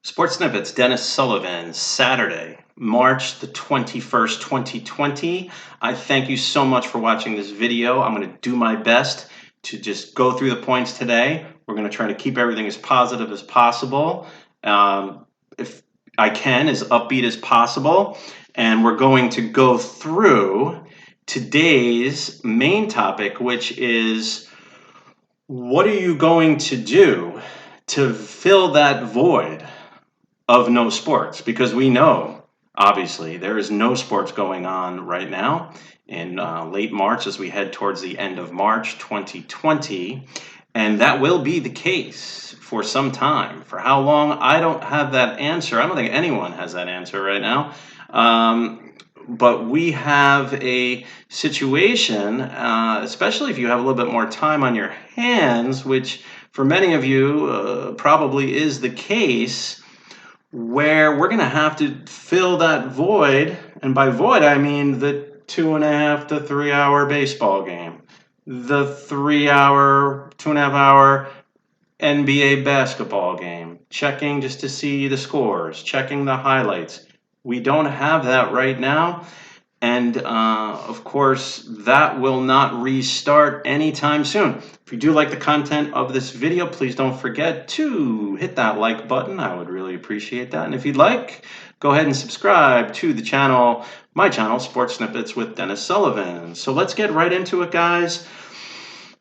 Sports Snippets, Dennis Sullivan, Saturday, March the 21st, 2020. I thank you so much for watching this video. I'm going to do my best to just go through the points today. We're going to try to keep everything as positive as possible. If I can, as upbeat as possible. And we're going to go through today's main topic, which is what are you going to do to fill that void of no sports? Because we know, obviously, there is no sports going on right now in late March as we head towards the end of March 2020. And that will be the case for some time. For how long? I don't have that answer. I don't think anyone has that answer right now. But we have a situation, especially if you have a little bit more time on your hands, which for many of you probably is the case, where we're going to have to fill that void. And by void, I mean the 2.5 to 3 hour baseball game, the 2.5 hour NBA basketball game, checking just to see the scores, checking the highlights. We don't have that right now. And of course, that will not restart anytime soon. If you do like the content of this video, please don't forget to hit that like button. I would really appreciate that. And if you'd like, go ahead and subscribe to the channel, my channel, Sports Snippets with Dennis Sullivan. So let's get right into it, guys.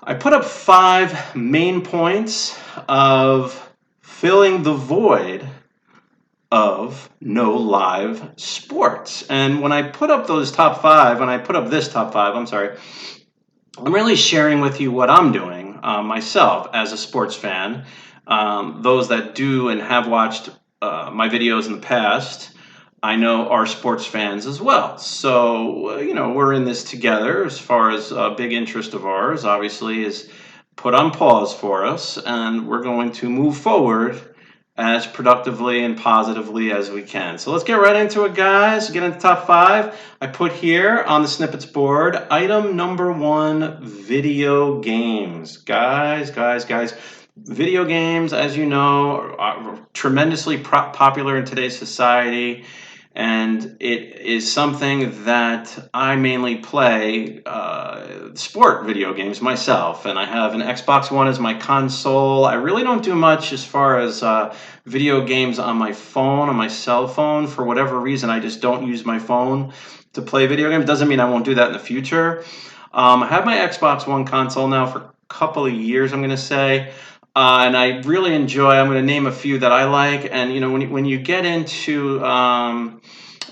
I put up 5 main points of filling the void of no live sports. And when I put up those top 5, when I put up this top 5, I'm really sharing with you what I'm doing myself as a sports fan. Those that do and have watched my videos in the past, I know are sports fans as well. So, we're in this together. As far as a big interest of ours, obviously, is put on pause for us, and we're going to move forward as productively and positively as we can. So let's get right into it, guys. Get into top 5. I put here on the snippets board, item number 1, video games. Guys. Video games, as you know, are tremendously popular in today's society. And it is something that I mainly play sport video games myself. And I have an Xbox One as my console. I really don't do much as far as video games on my phone, on my cell phone. For whatever reason, I just don't use my phone to play video games. Doesn't mean I won't do that in the future. I have my Xbox One console now for a couple of years, I'm going to say. And I really enjoy, I'm going to name a few that I like. And, when you get into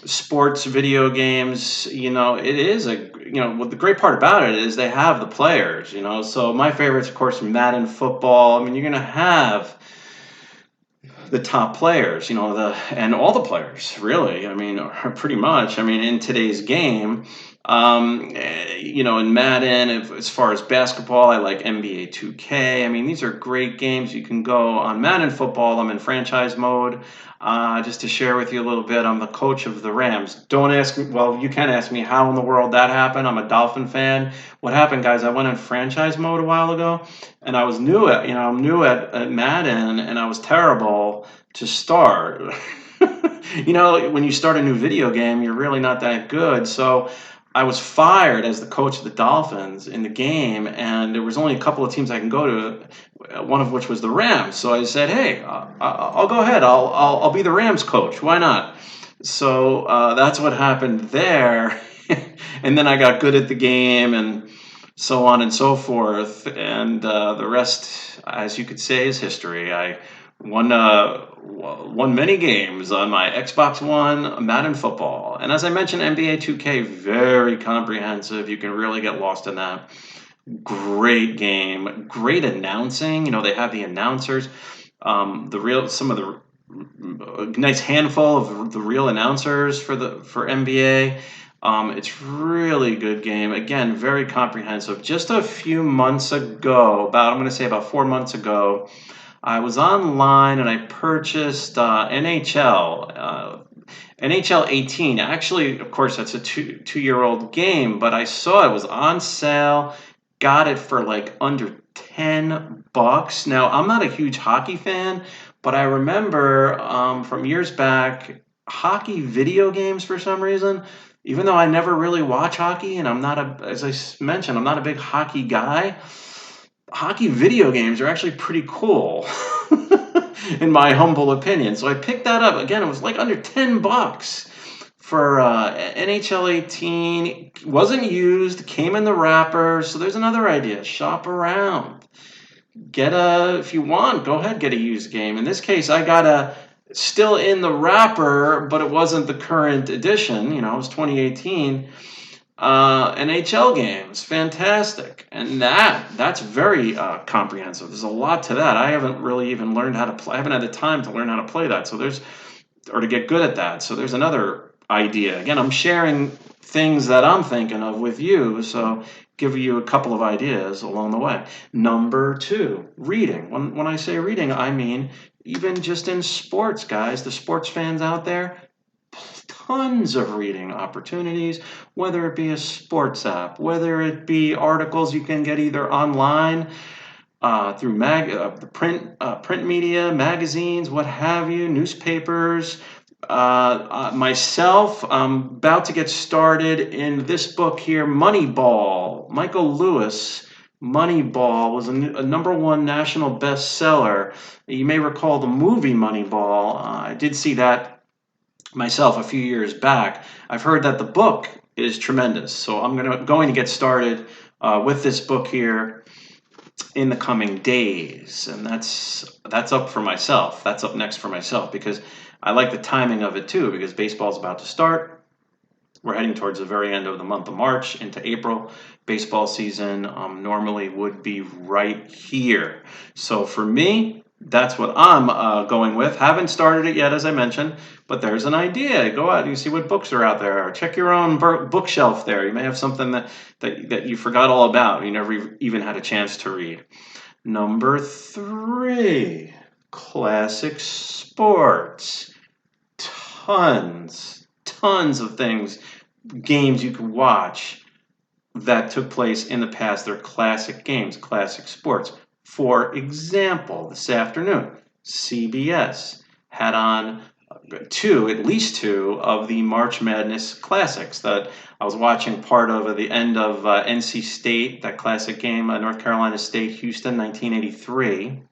sports video games, it is the great part about it is they have the players, So my favorites, of course, Madden football. I mean, you're going to have the top players, and all the players, really. I mean, pretty much. I mean, in today's game, in Madden, as far as basketball, I like NBA 2K. I mean, these are great games. You can go on Madden football. I'm in franchise mode. Just to share with you a little bit, I'm the coach of the Rams. Don't ask me, well, you can ask me how in the world that happened. I'm a Dolphin fan. What happened, guys, I went in franchise mode a while ago, and I was new at Madden, and I was terrible to start. When you start a new video game, you're really not that good. So I was fired as the coach of the Dolphins in the game, and there was only a couple of teams I can go to, one of which was the Rams. So I said, hey, I'll go ahead. I'll be the Rams coach. Why not? So that's what happened there. And then I got good at the game and so on and so forth. And the rest, as you could say, is history. I won many games on my Xbox One, Madden football. And as I mentioned, NBA 2K, very comprehensive. You can really get lost in that. Great game, great announcing. They have the announcers, some of the nice handful of the real announcers for NBA. It's really good game. Again, very comprehensive. Just a few months ago, about 4 months ago, I was online and I purchased NHL 18. Actually, of course, that's a two-year-old game, but I saw it was on sale. Got it for like under $10. Now, I'm not a huge hockey fan, But I remember from years back, hockey video games for some reason, even though I never really watch hockey and I'm not as I mentioned, I'm not a big hockey guy, hockey video games are actually pretty cool. In my humble opinion. So I picked that up. Again, it was like under $10 for NHL 18. Wasn't used, came in the wrapper. So there's another idea. Shop around. If you want, go ahead, get a used game. In this case, I got a still in the wrapper, but it wasn't the current edition. It was 2018. NHL games, fantastic, and that's very comprehensive. There's a lot to that. I haven't really even learned how to play. I haven't had the time to learn how to play that. So or to get good at that. So there's another idea. Again, I'm sharing things that I'm thinking of with you. So give you a couple of ideas along the way. Number 2, reading. When I say reading, I mean even just in sports, guys. The sports fans out there. Tons of reading opportunities, whether it be a sports app, whether it be articles you can get either online through the print media, magazines, what have you, newspapers. Myself, I'm about to get started in this book here, Moneyball. Michael Lewis. Moneyball was a #1 national bestseller. You may recall the movie Moneyball. I did see that myself a few years back. I've heard that the book is tremendous, so I'm going to get started with this book here in the coming days, and that's up for myself. That's up next for myself because I like the timing of it too. Because baseball's about to start. We're heading towards the very end of the month of March into April. Baseball season normally would be right here. So for me, that's what I'm going with. Haven't started it yet, as I mentioned, but there's an idea. Go out and see what books are out there. Check your own bookshelf there. You may have something that you forgot all about. You never even had a chance to read. Number 3, classic sports. Tons of things, games you can watch that took place in the past. They're classic games, classic sports. For example, this afternoon, CBS had on at least two of the March Madness classics that I was watching part of at the end of NC State, that classic game, North Carolina State, Houston, 1983,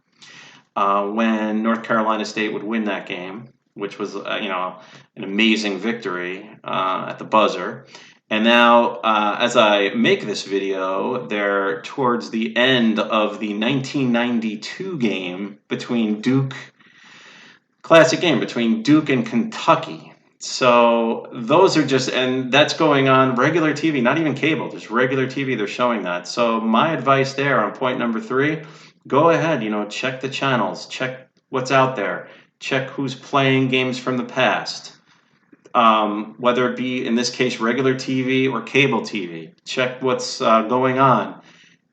when North Carolina State would win that game, which was an amazing victory at the buzzer. And now, as I make this video, they're towards the end of the 1992 game between classic game between Duke and Kentucky. So those are and that's going on regular TV, not even cable, just regular TV, they're showing that. So my advice there on point number 3, go ahead, check the channels, check what's out there, check who's playing games from the past. Whether it be, in this case, regular TV or cable TV. Check what's going on.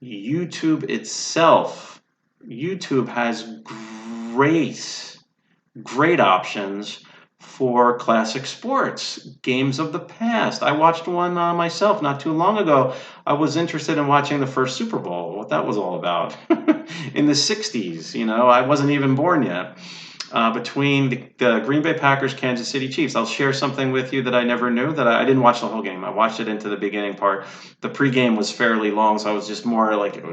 YouTube itself, YouTube has great options for classic sports, games of the past. I watched one myself not too long ago. I was interested in watching the first Super Bowl, what that was all about. In the 60s, I wasn't even born yet. Between the Green Bay Packers, Kansas City Chiefs. I'll share something with you that I never knew, that I didn't watch the whole game. I watched it into the beginning part. The pregame was fairly long, so I was just more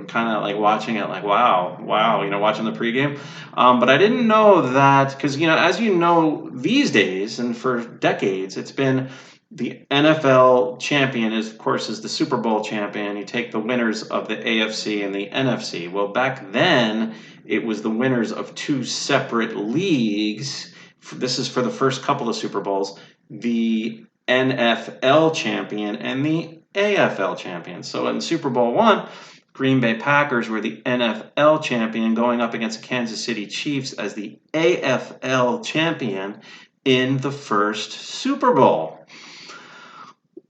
kind of watching it wow, watching the pregame. But I didn't know that, because, as you know, these days and for decades, it's been the NFL champion is the Super Bowl champion. You take the winners of the AFC and the NFC. Well, back then, it was the winners of 2 separate leagues. This is for the first couple of Super Bowls. The NFL champion and the AFL champion. So in Super Bowl I, Green Bay Packers were the NFL champion going up against Kansas City Chiefs as the AFL champion in the first Super Bowl.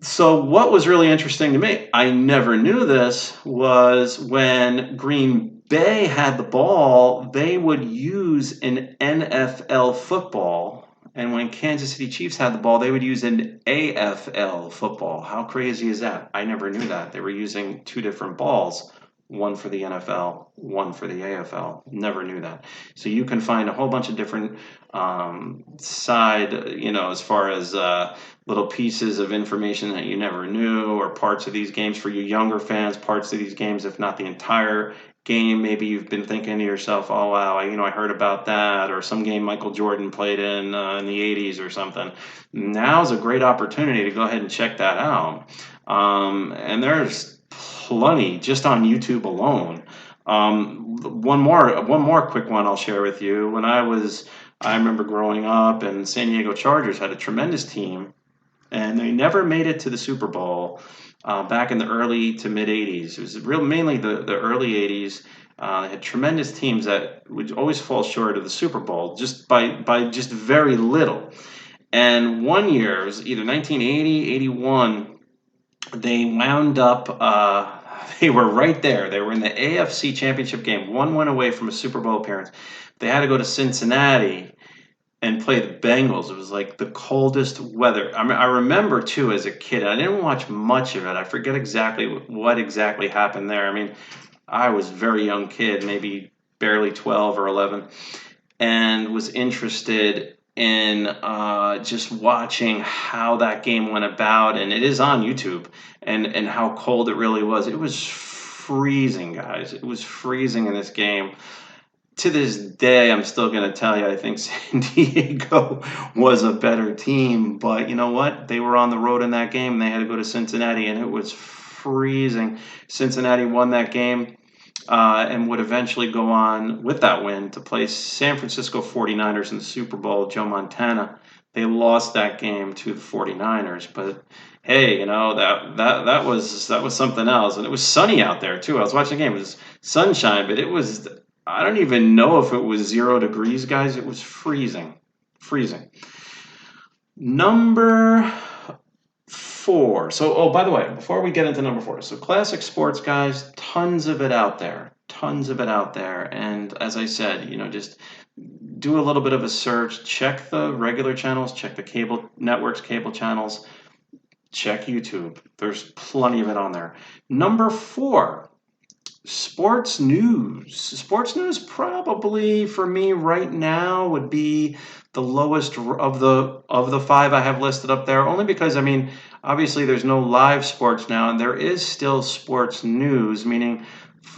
So what was really interesting to me, I never knew this, was when Green Bay had the ball, they would use an NFL football. And when Kansas City Chiefs had the ball, they would use an AFL football. How crazy is that? I never knew that. They were using 2 different balls. one for the NFL, one for the AFL. Never knew that. So you can find a whole bunch of different as far as little pieces of information that you never knew, or parts of these games for you younger fans, parts of these games, if not the entire game. Maybe you've been thinking to yourself, oh wow, I heard about that, or some game Michael Jordan played in the 80s or something. Now's a great opportunity to go ahead and check that out. And there's plenty just on YouTube alone. One more quick one I'll share with you. I remember growing up, and San Diego Chargers had a tremendous team, and they never made it to the Super Bowl back in the early to mid 80s. It was mainly the early 80s. They had tremendous teams that would always fall short of the Super Bowl just by just very little. And one year, it was either 1980, 81, they wound up, they were right there. They were in the AFC Championship game, one went away from a Super Bowl appearance. They had to go to Cincinnati and play the Bengals. It was like the coldest weather. I mean, I remember too as a kid. I didn't watch much of it. I forget exactly what exactly happened there. I mean, I was a very young kid, maybe barely 12 or 11, and was interested in just watching how that game went about. And it is on YouTube, and how cold it really was. It was freezing, guys. It was freezing in this game. To this day, I'm still going to tell you, I think San Diego was a better team. But you know what? They were on the road in that game, and they had to go to Cincinnati, and it was freezing. Cincinnati won that game and would eventually go on with that win to play San Francisco 49ers in the Super Bowl. Joe Montana. They lost that game to the 49ers, but hey, that was something else. And it was sunny out there too. I was watching the game. It was sunshine, but it was, I don't even know if it was 0 degrees, guys. It was freezing. Number 4. So, oh, by the way, before we get into number 4, so classic sports, guys, tons of it out there. And as I said, just do a little bit of a search, check the regular channels, check the cable networks, cable channels, check YouTube. There's plenty of it on there. Number 4. Sports news. Sports news probably for me right now would be the lowest of the 5 I have listed up there, only because, I mean, obviously there's no live sports now, and there is still sports news, meaning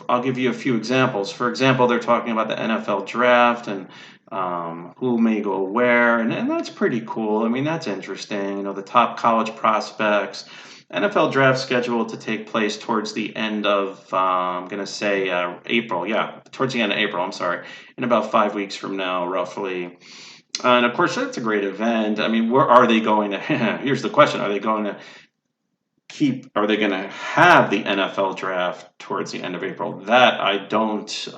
I'll give you a few examples. For example, they're talking about the NFL draft and who may go where, and that's pretty cool. I mean, that's interesting. The top college prospects. NFL draft scheduled to take place towards the end of, I'm going to say April. Yeah, towards the end of April, I'm sorry. In about 5 weeks from now, roughly. And of course, that's a great event. I mean, where are they going to, here's the question, are they going to have the NFL draft towards the end of April? That I don't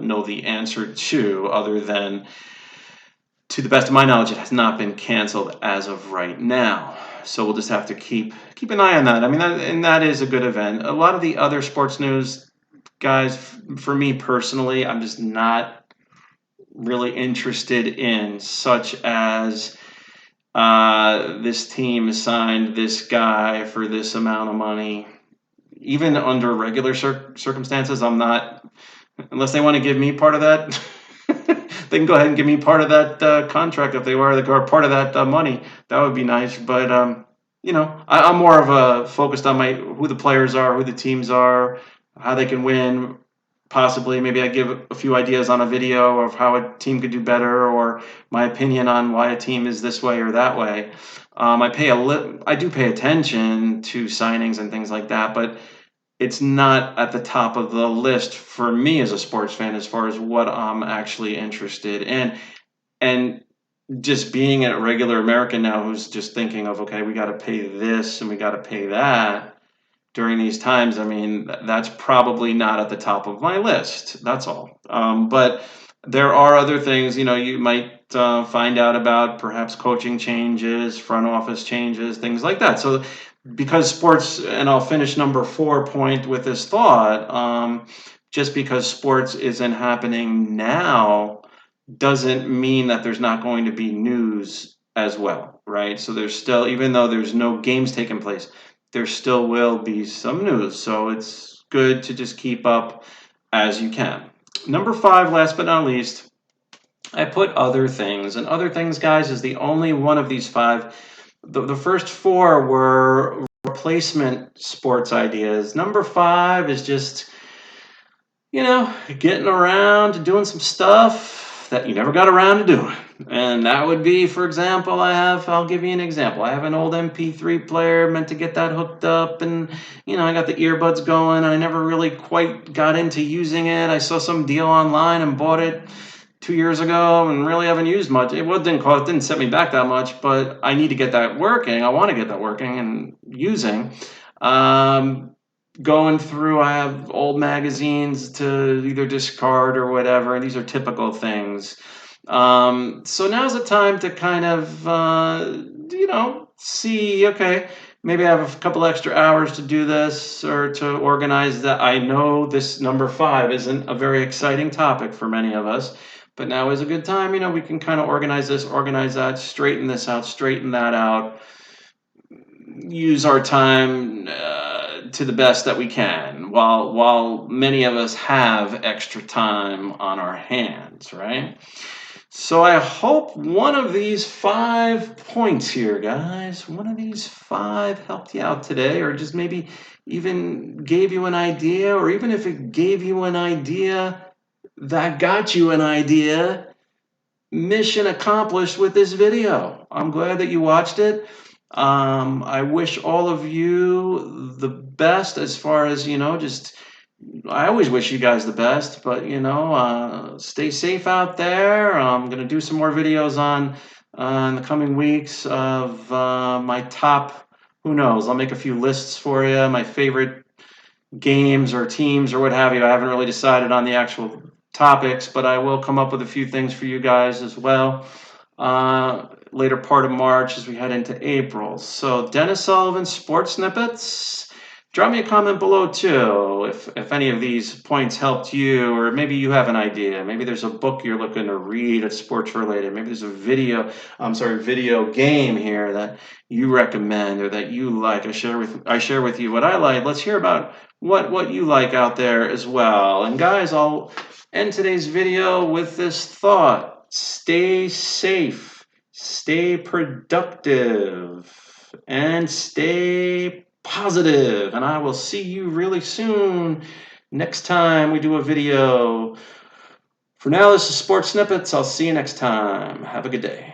know the answer to, other than, to the best of my knowledge, it has not been canceled as of right now. So we'll just have to keep an eye on that. I mean, that is a good event. A lot of the other sports news, guys, for me personally, I'm just not really interested in, such as this team signed this guy for this amount of money. Even under regular circumstances, I'm not, unless they want to give me part of that. They can go ahead and give me part of that contract if they were part of that money. That would be nice. But I'm more of a focused on who the players are, who the teams are, how they can win. Possibly, maybe I give a few ideas on a video of how a team could do better, or my opinion on why a team is this way or that way. I do pay attention to signings and things like that, but it's not at the top of the list for me as a sports fan as far as what I'm actually interested in. And just being a regular American now who's just thinking of, okay, we got to pay this and we got to pay that during these times, I mean, that's probably not at the top of my list. That's all. But there are other things, you might find out about, perhaps coaching changes, front office changes, things like that. So because sports, and I'll finish number 4 point with this thought, just because sports isn't happening now doesn't mean that there's not going to be news as well, right? So there's still, even though there's no games taking place, there still will be some news. So it's good to just keep up as you can. Number 5, last but not least, I put other things. And other things, guys, is the only one of these 5. The first 4 were replacement sports ideas. Number 5 is just, you know, getting around to doing some stuff that you never got around to doing. And that would be, for example, I'll give you an example. I have an old MP3 player, meant to get that hooked up, and, you know, I got the earbuds going, and I never really quite got into using it. I saw some deal online and bought it 2 years ago and really haven't used much. It didn't set me back that much, but I need to get that working. I want to get that working and using. Going through, I have old magazines to either discard or whatever, and these are typical things. So now's the time to kind of, you know, see, okay, maybe I have a couple extra hours to do this or to organize that. I know this number 5 isn't a very exciting topic for many of us, but now is a good time. You know, we can kind of organize this, organize that, straighten this out, straighten that out, use our time to the best that we can, while many of us have extra time on our hands, right? So I hope one of these 5 points here, guys, one of these 5 helped you out today, or just maybe even gave you an idea, or even if it gave you an idea that got you an idea, mission accomplished with this video. I'm glad that you watched it. I wish all of you the best as far as, you know, I always wish you guys the best, but, you know, stay safe out there. I'm going to do some more videos in the coming weeks of my top, who knows, I'll make a few lists for you, my favorite games or teams or what have you. I haven't really decided on the actual topics, but I will come up with a few things for you guys as well. Later part of March as we head into April. So Dennis Sullivan, Sports Snippets. Drop me a comment below too if any of these points helped you, or maybe you have an idea. Maybe there's a book you're looking to read that's sports related. Maybe there's a video game here that you recommend or that you like. I share with you what I like. Let's hear about what you like out there as well. And guys, I'll end today's video with this thought. Stay safe, stay productive, and stay positive. And I will see you really soon next time we do a video. For now, this is Sports Snippets. I'll see you next time. Have a good day.